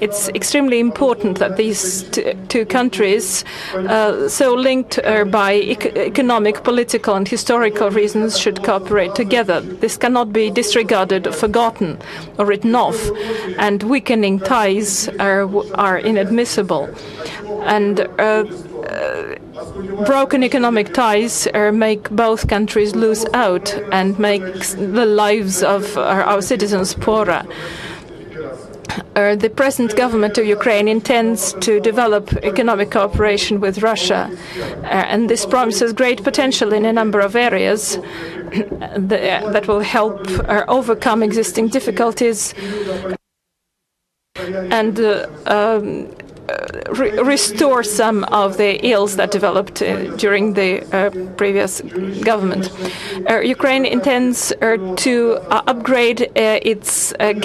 it's extremely important that these two countries, so linked by economic, political and historical reasons, should cooperate together. This cannot be disregarded, forgotten or written off, and weakening ties are inadmissible. And broken economic ties make both countries lose out and make the lives of our citizens poorer. The present government of Ukraine intends to develop economic cooperation with Russia, and this promises great potential in a number of areas that will help overcome existing difficulties and restore some of the ills that developed during the previous government. Ukraine intends to upgrade its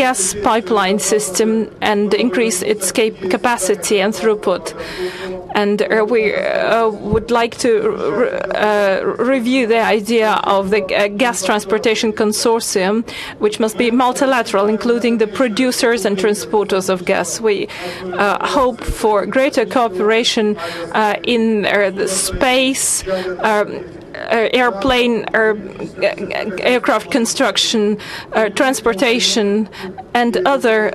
gas pipeline system and increase its capacity and throughput. And we would like to review the idea of the gas transportation consortium, which must be multilateral, including the producers and transporters of gas. We hope for greater cooperation in the space, aircraft construction, transportation, and other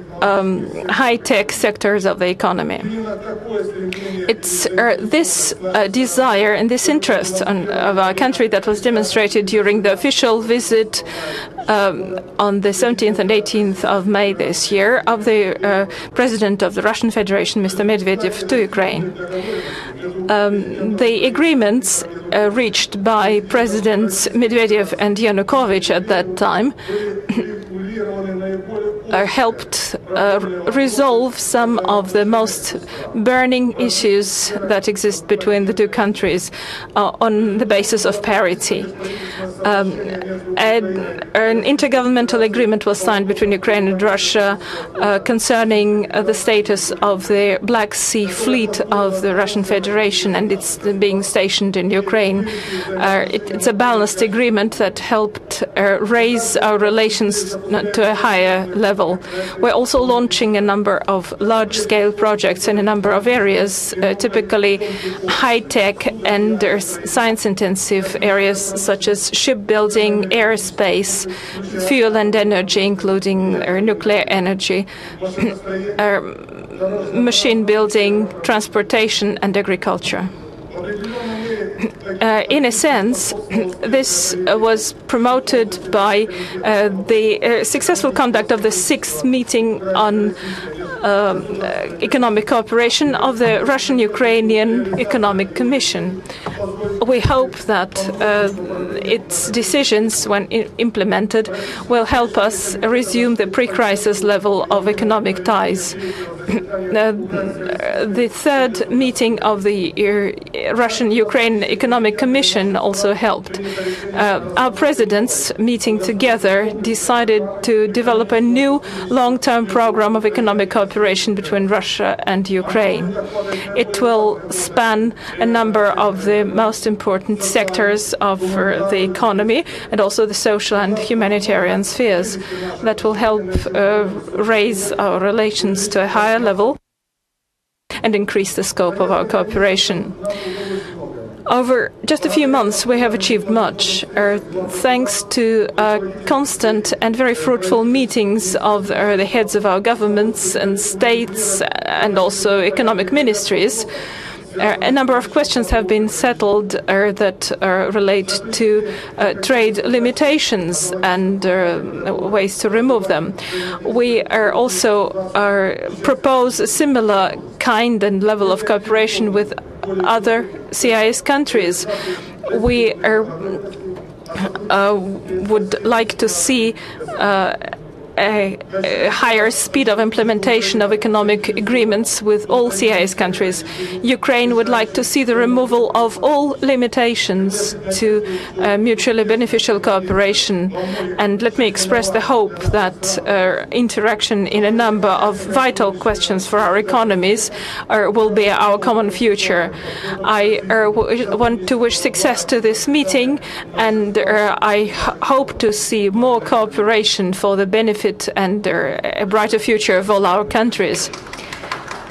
high-tech sectors of the economy. It's this desire and this interest of our country that was demonstrated during the official visit on the 17th and 18th of May this year of the President of the Russian Federation, Mr. Medvedev, to Ukraine. The agreements reached by Presidents Medvedev and Yanukovych at that time helped resolve some of the most burning issues that exist between the two countries on the basis of parity. An intergovernmental agreement was signed between Ukraine and Russia concerning the status of the Black Sea Fleet of the Russian Federation and its being stationed in Ukraine. It's a balanced agreement that helped raise our relations to a higher level. We're also launching a number of large-scale projects in a number of areas, typically high-tech and science-intensive areas such as shipbuilding, airspace, fuel and energy, including nuclear energy, machine building, transportation and agriculture. In a sense, this was promoted by the successful conduct of the 6th meeting on economic cooperation of the Russian-Ukrainian Economic Commission. We hope that its decisions, when implemented, will help us resume the pre-crisis level of economic ties. The 3rd meeting of the Russian-Ukraine Economic Commission also helped. Our presidents, meeting together, decided to develop a new long-term program of economic cooperation between Russia and Ukraine. It will span a number of the most important sectors of the economy and also the social and humanitarian spheres that will help raise our relations to a higher level and increase the scope of our cooperation. Over just a few months, we have achieved much, thanks to constant and very fruitful meetings of the heads of our governments and states and also economic ministries. A number of questions have been settled that relate to trade limitations and ways to remove them. We are also propose a similar kind and level of cooperation with other CIS countries. We would like to see a higher speed of implementation of economic agreements with all CIS countries. Ukraine would like to see the removal of all limitations to mutually beneficial cooperation. And let me express the hope that interaction in a number of vital questions for our economies will be our common future. I want to wish success to this meeting, and I hope to see more cooperation for the benefit and a brighter future of all our countries.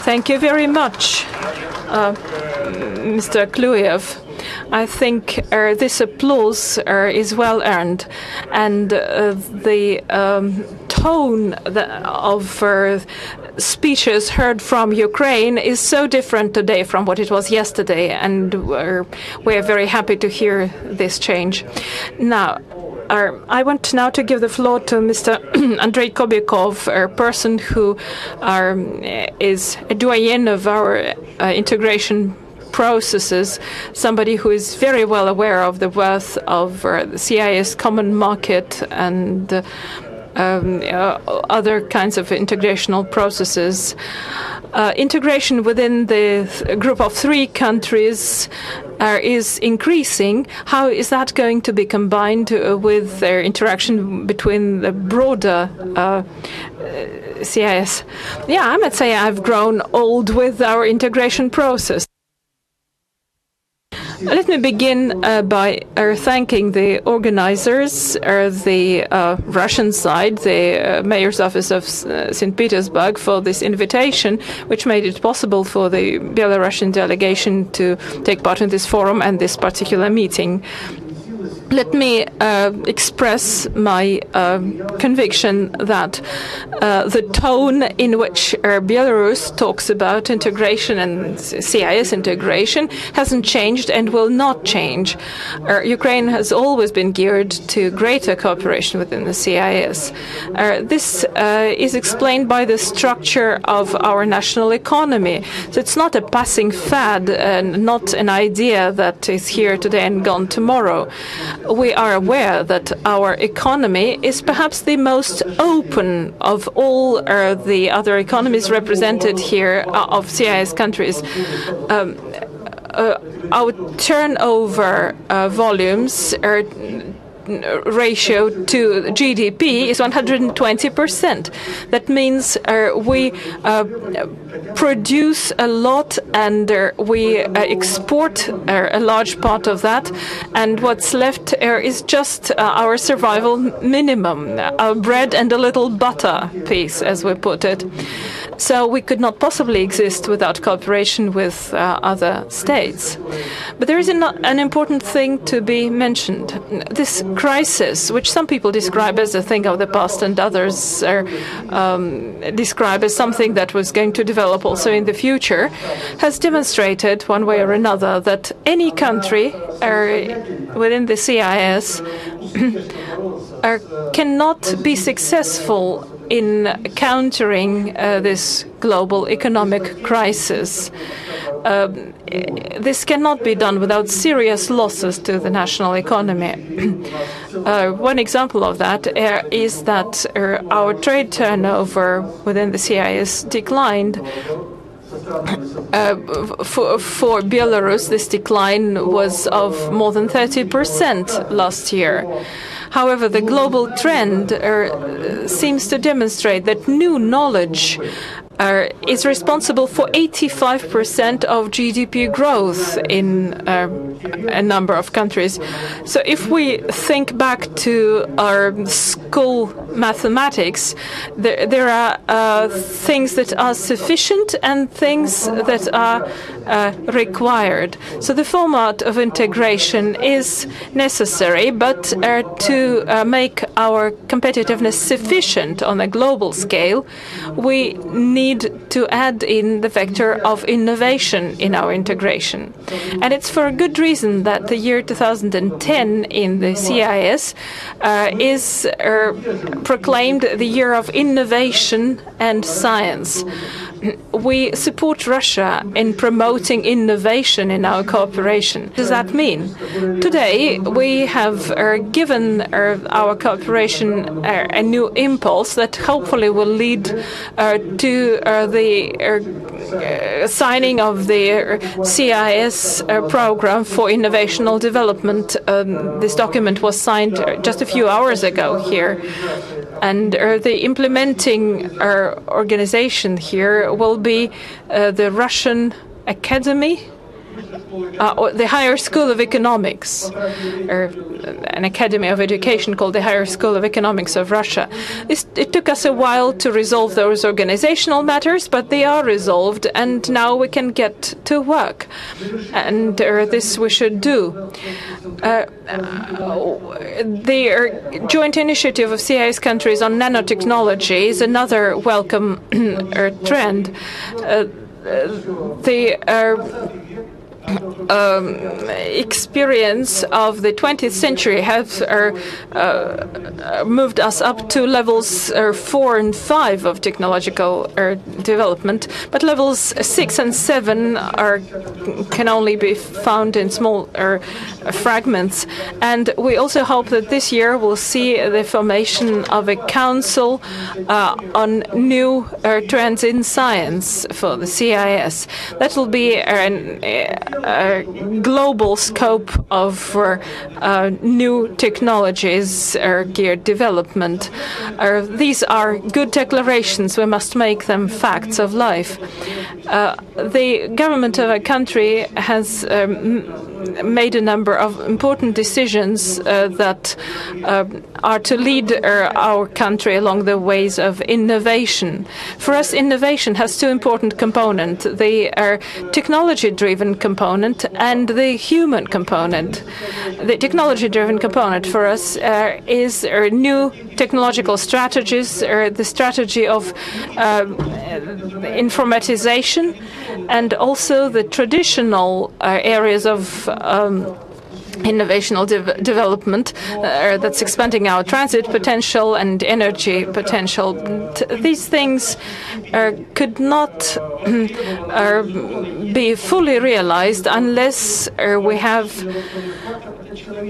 Thank you very much, Mr. Kluev. I think this applause is well earned, and the tone of speeches heard from Ukraine is so different today from what it was yesterday, and we're very happy to hear this change. Now, I want now to give the floor to Mr. Andrei Kobyakov, a person who is a doyen of our integration processes, somebody who is very well aware of the worth of the CIS common market and other kinds of integrational processes. Integration within the group of 3 countries is increasing. How is that going to be combined with their interaction between the broader CIS? Yeah, I might say I've grown old with our integration process. Let me begin by thanking the organizers, the Russian side, the Mayor's Office of St. Petersburg, for this invitation, which made it possible for the Belarusian delegation to take part in this forum and this particular meeting. Let me express my conviction that the tone in which Belarus talks about integration and CIS integration hasn't changed and will not change. Ukraine has always been geared to greater cooperation within the CIS. This is explained by the structure of our national economy. So it's not a passing fad and not an idea that is here today and gone tomorrow. We are aware that our economy is perhaps the most open of all the other economies represented here of CIS countries. Our turnover volumes ratio to GDP is 120%. That means we produce a lot and we export a large part of that, and what's left is just our survival minimum, our bread and a little butter piece, as we put it. So we could not possibly exist without cooperation with other states. But there is an important thing to be mentioned. This crisis, which some people describe as a thing of the past and others describe as something that was going to develop also in the future, has demonstrated one way or another that any country within the CIS cannot be successful in countering this global economic crisis. This cannot be done without serious losses to the national economy. One example of that is that our trade turnover within the CIS declined. For Belarus, this decline was of more than 30% last year. However, the global trend seems to demonstrate that new knowledge is responsible for 85% of GDP growth in a number of countries. So if we think back to our school mathematics, there are things that are sufficient and things that are required. So the format of integration is necessary, but to make our competitiveness sufficient on a global scale, we need to add in the vector of innovation in our integration. And it's for a good reason that the year 2010 in the CIS is proclaimed the year of innovation and science. We support Russia in promoting innovation in our cooperation. What does that mean? Today, we have given our cooperation a new impulse that hopefully will lead to the signing of the CIS program for innovational development. This document was signed just a few hours ago here. And the implementing organization here will be the Russian Academy the Higher School of Economics, or an academy of education called the Higher School of Economics of Russia. It took us a while to resolve those organizational matters, but they are resolved, and now we can get to work. And this we should do. The joint initiative of CIS countries on nanotechnology is another welcome trend. Experience of the 20th century has moved us up to levels 4 and 5 of technological development, but levels 6 and 7 can only be found in small fragments. And we also hope that this year we'll see the formation of a council on new trends in science for the CIS. That will be a global scope of new technologies geared development. These are good declarations. We must make them facts of life. The government of a country has made a number of important decisions that are to lead our country along the ways of innovation. For us, innovation has two important components: the technology-driven component and the human component. The technology-driven component for us is new technological strategies, the strategy of informatization, and also the traditional areas of innovational development that's expanding our transit potential and energy potential. These things could not be fully realized unless we have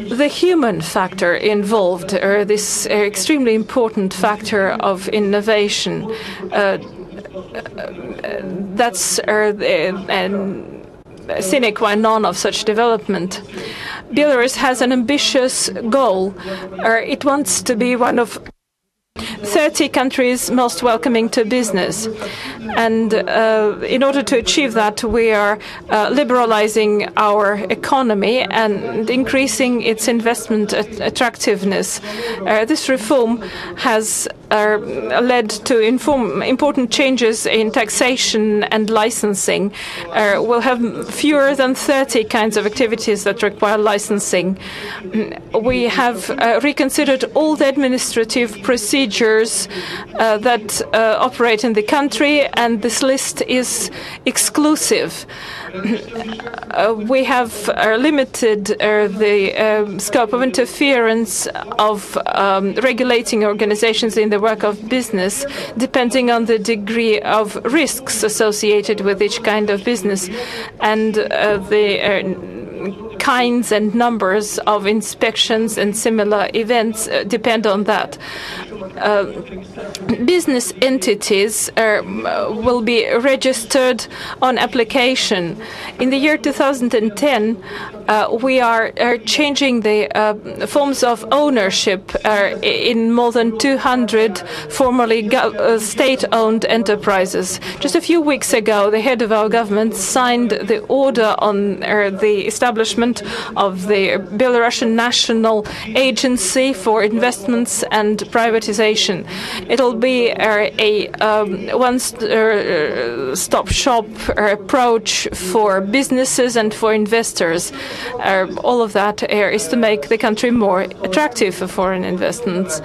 the human factor involved, this extremely important factor of innovation. That's sine qua non of such development. Belarus has an ambitious goal. It wants to be one of 30 countries most welcoming to business. And in order to achieve that, we are liberalizing our economy and increasing its investment attractiveness. This reform has led to important changes in taxation and licensing. We'll have fewer than 30 kinds of activities that require licensing. We have reconsidered all the administrative procedures that operate in the country, and this list is exclusive. We have limited the scope of interference of regulating organizations in the work of business, depending on the degree of risks associated with each kind of business, and the kinds and numbers of inspections and similar events depend on that. Business entities will be registered on application. In the year 2010, we are changing the forms of ownership in more than 200 formerly state-owned enterprises. Just a few weeks ago, the head of our government signed the order on the establishment of the Belarusian National Agency for Investments and Privatization. It'll be a one-stop shop approach for businesses and for investors. All of that is to make the country more attractive for foreign investments.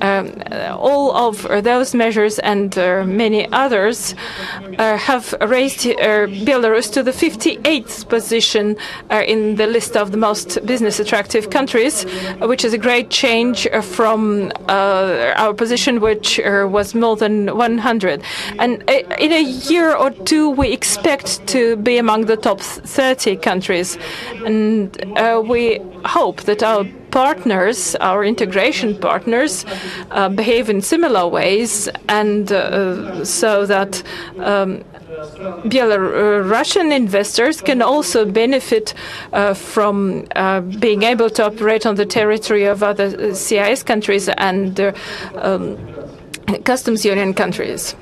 All of those measures and many others have raised Belarus to the 58th position in the list of the most business attractive countries, which is a great change from our position, which was more than 100. And in a year or two, we expect to be among the top 30 countries. And we hope that our partners, our integration partners, behave in similar ways, and so that Belarusian investors can also benefit from being able to operate on the territory of other CIS countries and customs union countries.